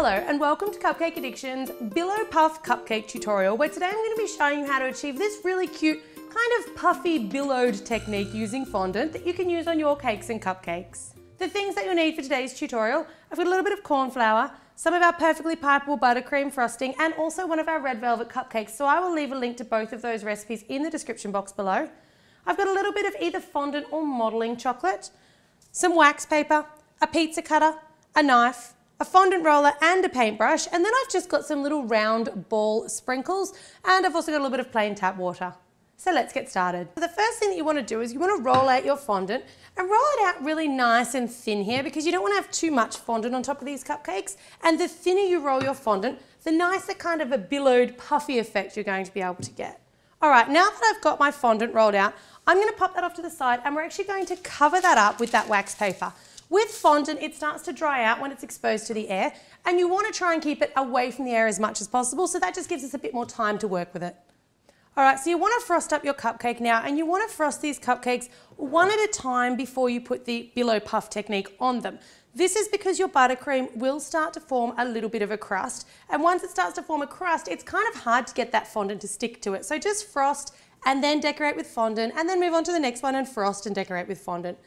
Hello and welcome to Cupcake Addiction's Billow Puff Cupcake tutorial, where today I'm going to be showing you how to achieve this really cute kind of puffy billowed technique using fondant that you can use on your cakes and cupcakes. The things that you'll need for today's tutorial: I've got a little bit of corn flour, some of our perfectly pipeable buttercream frosting, and also one of our red velvet cupcakes, so I will leave a link to both of those recipes in the description box below. I've got a little bit of either fondant or modelling chocolate, some wax paper, a pizza cutter, a knife, a fondant roller and a paintbrush, and then I've just got some little round ball sprinkles, and I've also got a little bit of plain tap water. So let's get started. So the first thing that you want to do is you want to roll out your fondant and roll it out really nice and thin here, because you don't want to have too much fondant on top of these cupcakes, and the thinner you roll your fondant, the nicer kind of a billowed puffy effect you're going to be able to get. Alright, now that I've got my fondant rolled out, I'm going to pop that off to the side, and we're actually going to cover that up with that wax paper. With fondant, it starts to dry out when it's exposed to the air, and you want to try and keep it away from the air as much as possible, so that just gives us a bit more time to work with it. Alright, so you want to frost up your cupcake now, and you want to frost these cupcakes one at a time before you put the billow puff technique on them. This is because your buttercream will start to form a little bit of a crust, and once it starts to form a crust, it's kind of hard to get that fondant to stick to it. So just frost and then decorate with fondant, and then move on to the next one and frost and decorate with fondant.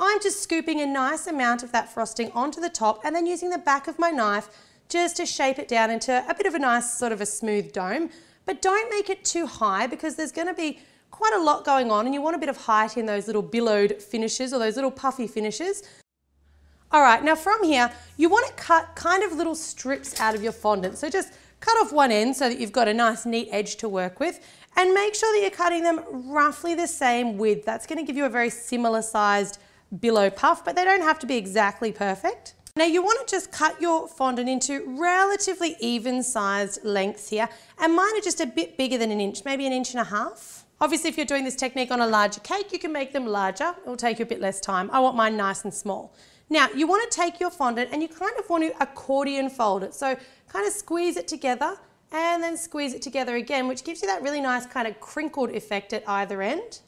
I'm just scooping a nice amount of that frosting onto the top, and then using the back of my knife just to shape it down into a bit of a nice sort of a smooth dome. But don't make it too high, because there's going to be quite a lot going on, and you want a bit of height in those little billowed finishes or those little puffy finishes. Alright, now from here you want to cut kind of little strips out of your fondant. So just cut off one end so that you've got a nice neat edge to work with, and make sure that you're cutting them roughly the same width. That's going to give you a very similar sized billow puff, but they don't have to be exactly perfect. Now you want to just cut your fondant into relatively even sized lengths here, and mine are just a bit bigger than an inch, maybe an inch and a half. Obviously if you're doing this technique on a larger cake, you can make them larger. It will take you a bit less time. I want mine nice and small. Now you want to take your fondant and you kind of want to accordion fold it. So kind of squeeze it together and then squeeze it together again, which gives you that really nice kind of crinkled effect at either end,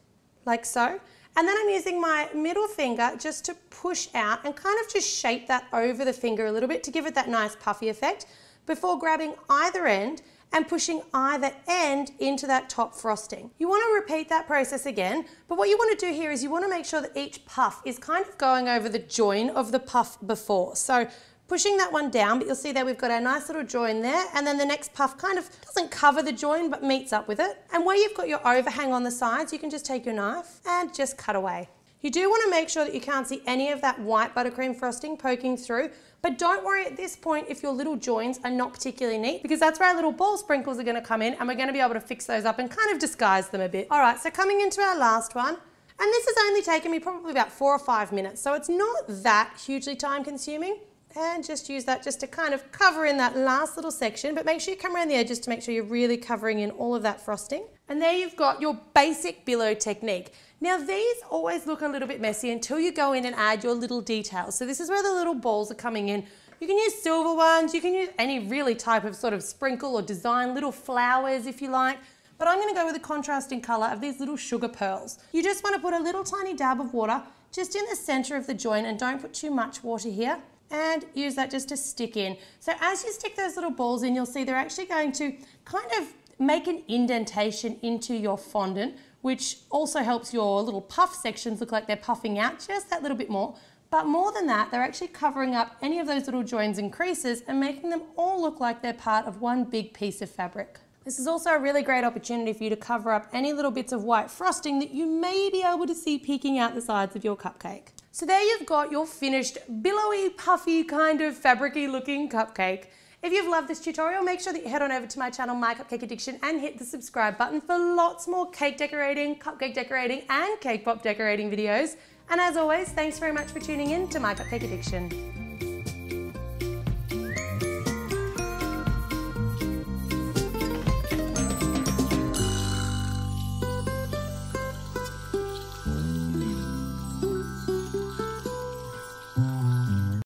like so. And then I'm using my middle finger just to push out and kind of just shape that over the finger a little bit to give it that nice puffy effect, before grabbing either end and pushing either end into that top frosting. You want to repeat that process again, but what you want to do here is you want to make sure that each puff is kind of going over the join of the puff before. So pushing that one down, but you'll see there we've got our nice little join there, and then the next puff kind of doesn't cover the join but meets up with it. And where you've got your overhang on the sides, you can just take your knife and just cut away. You do want to make sure that you can't see any of that white buttercream frosting poking through, but don't worry at this point if your little joins are not particularly neat, because that's where our little ball sprinkles are going to come in, and we're going to be able to fix those up and kind of disguise them a bit. Alright, so coming into our last one, and this has only taken me probably about 4 or 5 minutes, so it's not that hugely time consuming. And just use that just to kind of cover in that last little section, but make sure you come around the edges to make sure you're really covering in all of that frosting. And there you've got your basic billow technique. Now these always look a little bit messy until you go in and add your little details. So this is where the little balls are coming in. You can use silver ones, you can use any really type of sort of sprinkle or design, little flowers if you like. But I'm going to go with the contrasting colour of these little sugar pearls. You just want to put a little tiny dab of water just in the centre of the joint, and don't put too much water here. And use that just to stick in. So as you stick those little balls in, you'll see they're actually going to kind of make an indentation into your fondant, which also helps your little puff sections look like they're puffing out just that little bit more. But more than that, they're actually covering up any of those little joins and creases and making them all look like they're part of one big piece of fabric. This is also a really great opportunity for you to cover up any little bits of white frosting that you may be able to see peeking out the sides of your cupcake. So there you've got your finished billowy, puffy, kind of fabricy looking cupcake. If you've loved this tutorial, make sure that you head on over to my channel, My Cupcake Addiction, and hit the subscribe button for lots more cake decorating, cupcake decorating, and cake pop decorating videos. And as always, thanks very much for tuning in to My Cupcake Addiction.